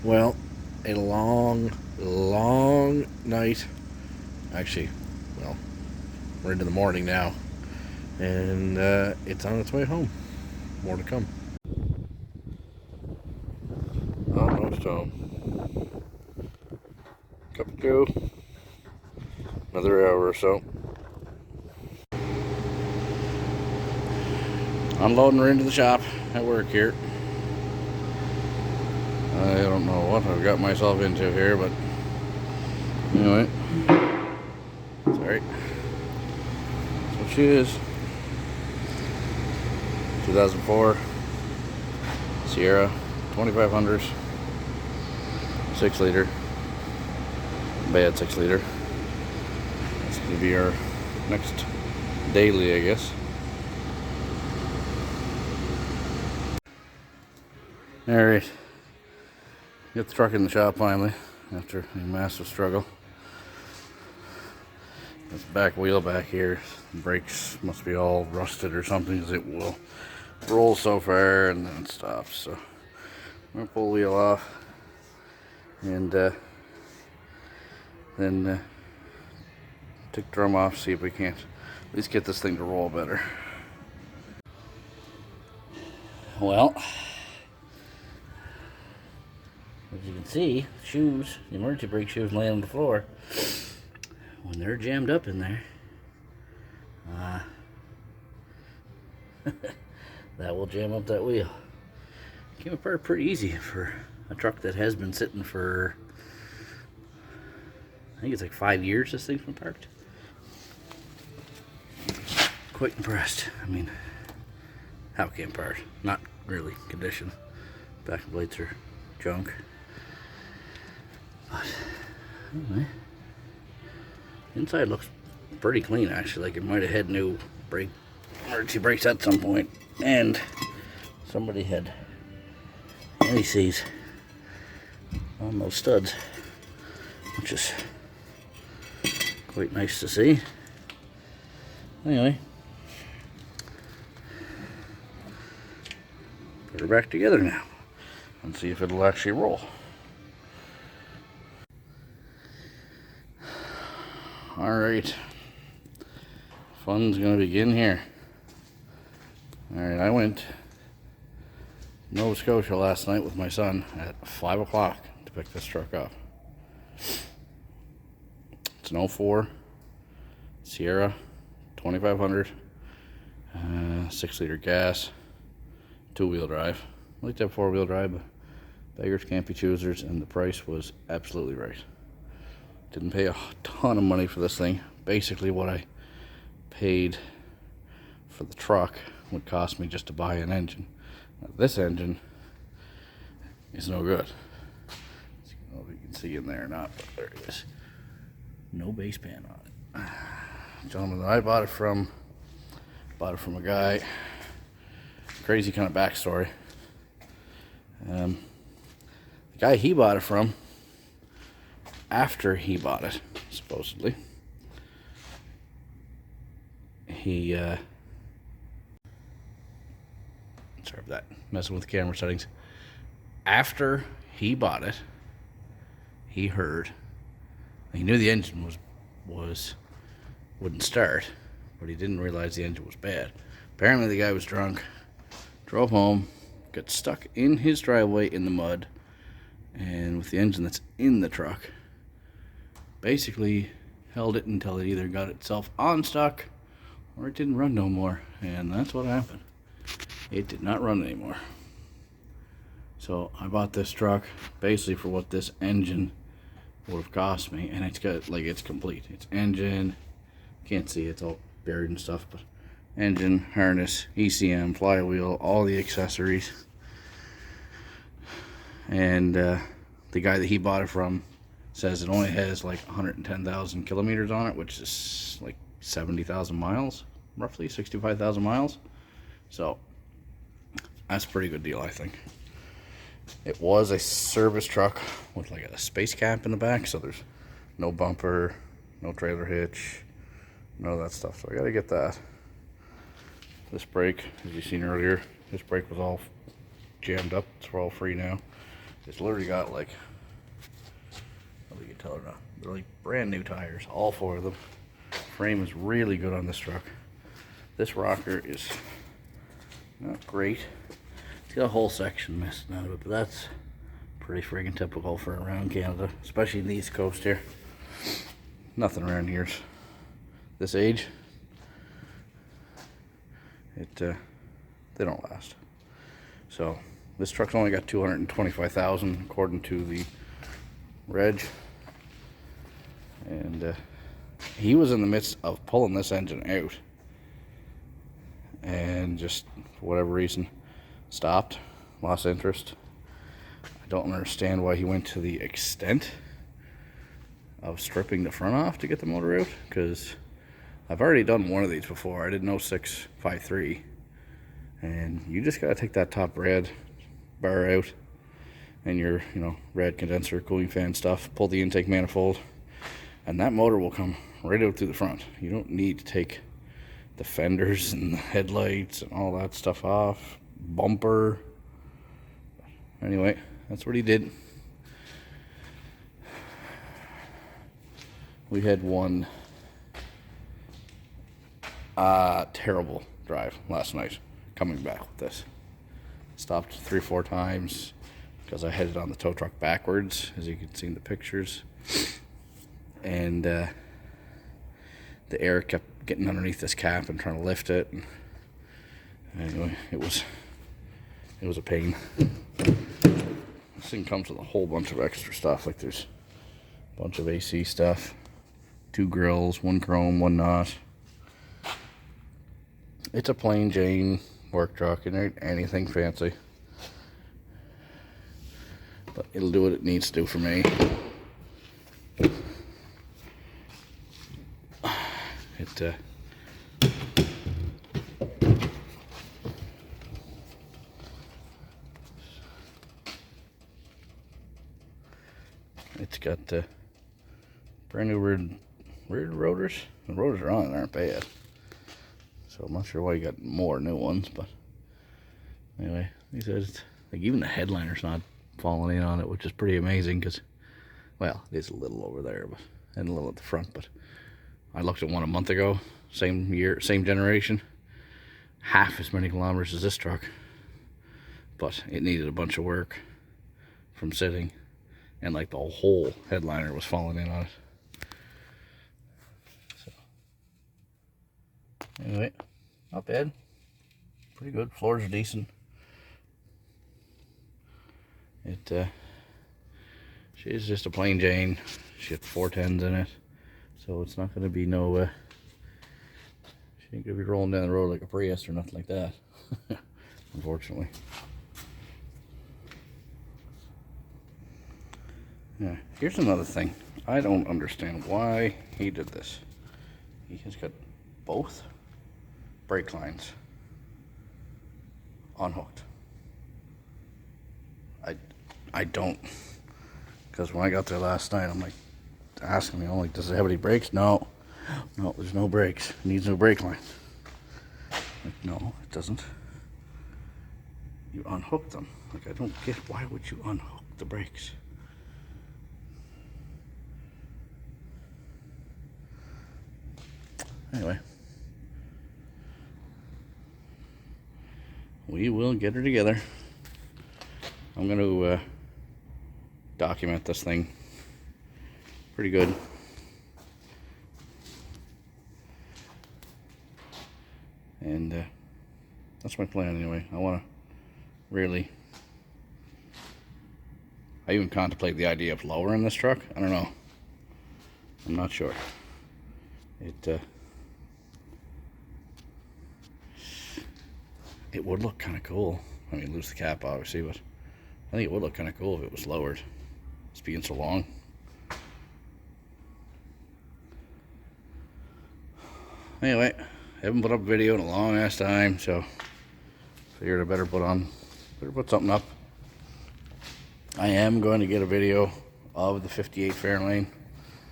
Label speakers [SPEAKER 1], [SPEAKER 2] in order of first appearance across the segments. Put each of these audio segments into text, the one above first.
[SPEAKER 1] Well, a long, long night. Actually, well, we're into the morning now, and it's on its way home. More to come. Almost home. Cup of Joe. Another hour or so. Unloading her into the shop at work here. I don't know what I've got myself into here, but anyway, it's alright. That's what she is. 2004 Sierra 2500s, 6 liter, bad 6 liter. That's going to be our next daily, I guess. Alright, get the truck in the shop finally after a massive struggle. This back wheel back here, the brakes must be all rusted or something, because it will roll so far and then it stops. So I'm gonna pull the wheel off and then take the drum off, see if we can't at least get this thing to roll better. Well, as you can see, shoes, the emergency brake shoes laying on the floor, when they're jammed up in there, that will jam up that wheel. Came apart pretty easy for a truck that has been sitting for, I think it's like 5 years this thing's been parked. Quite impressed. I mean, how it came apart. Not really condition. Back plates are junk. But anyway, inside looks pretty clean actually. Like it might have had new emergency brakes at some point, and somebody had LECs on those studs, which is quite nice to see. Anyway, put her back together now and see if it'll actually roll. Alright, fun's gonna begin here. Alright, I went to Nova Scotia last night with my son at 5 o'clock to pick this truck up. It's an 04 Sierra 2500, 6 liter gas, 2-wheel drive. I like to have 4-wheel drive, but beggars can't be choosers, and the price was absolutely right. Didn't pay a ton of money for this thing. Basically what I paid for the truck would cost me just to buy an engine. Now, this engine is no good. I don't know if you can see in there or not, but there it is. No base pan on it. The gentleman that I bought it from a guy. Crazy kind of backstory. The guy he bought it from, after he bought it, supposedly, he sorry for that, messing with the camera settings. After he bought it, he heard, he knew the engine wouldn't start, but he didn't realize the engine was bad. Apparently the guy was drunk, drove home, got stuck in his driveway in the mud, and with the engine that's in the truck, basically held it until it either got itself unstuck or it didn't run no more. And that's what happened. It did not run anymore. So I bought this truck basically for what this engine would have cost me, and it's got, like, it's complete. It's engine, can't see, it's all buried and stuff, but engine, harness, ECM, flywheel, all the accessories. And the guy that he bought it from says it only has like 110,000 kilometers on it, which is like 70,000 miles, roughly 65,000 miles. So that's a pretty good deal, I think. It was a service truck with like a space cap in the back, so there's no bumper, no trailer hitch, none of that stuff. So I gotta get that. This brake, as you seen earlier, this brake was all jammed up. It's all free now. It's literally got like, oh, you can tell or not. They're like brand new tires, all 4 of them. Frame is really good on this truck. This rocker is not great. It's got a whole section missing out of it, but that's pretty friggin' typical for around Canada, especially in the East Coast here. Nothing around here's this age. They don't last. So this truck's only got 225,000 according to the reg, and he was in the midst of pulling this engine out, and just for whatever reason stopped, lost interest. I don't understand why he went to the extent of stripping the front off to get the motor out, because I've already done one of these before. I did an 0653, and you just got to take that top red bar out and your, red condenser, cooling fan stuff, pull the intake manifold, and that motor will come right out through the front. You don't need to take the fenders and the headlights and all that stuff off, bumper. Anyway, that's what he did. We had one terrible drive last night coming back with this. Stopped 3 or 4 times because I headed on the tow truck backwards, as you can see in the pictures, and the air kept getting underneath this cap and trying to lift it. And anyway, it was a pain. This thing comes with a whole bunch of extra stuff. Like there's a bunch of AC stuff, 2 grills, 1 chrome, 1 not. It's a plain Jane work truck. It ain't anything fancy, but it'll do what it needs to do for me. It's got brand new rear rotors. The rotors are on it, aren't bad. So I'm not sure why you got more new ones, but anyway, he says like even the headliner's not falling in on it, which is pretty amazing because, well, it is a little over there, but and a little at the front. But I looked at one a month ago, same year, same generation, half as many kilometers as this truck, but it needed a bunch of work from sitting, and like the whole headliner was falling in on it. So anyway, not bad, pretty good. Floors are decent. She's just a plain Jane. She had 410s in it, so it's not going to be no she ain't going to be rolling down the road like a Prius or nothing like that. Unfortunately. Yeah, here's another thing. I don't understand why he did this. He has got both brake lines unhooked. I don't, because when I got there last night, I'm like asking me, I'm like, does it have any brakes? No, there's no brakes. It needs no brake line. Like, no, it doesn't. You unhook them. Like, I don't get, why would you unhook the brakes? Anyway, we will get her together. I'm going to document this thing pretty good. And that's my plan anyway. I want to really, I even contemplate the idea of lowering this truck. I don't know. I'm not sure. It would look kind of cool. I mean, lose the cap obviously, but I think it would look kind of cool if it was lowered. It's being so long. Anyway, haven't put up a video in a long ass time, so figured I better put something up. I am going to get a video of the 58 Fairlane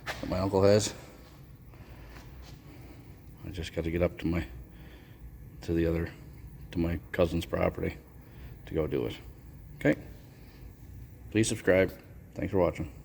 [SPEAKER 1] that my uncle has. I just got to get up to my cousin's property to go do it. Okay. Please subscribe. Thanks for watching.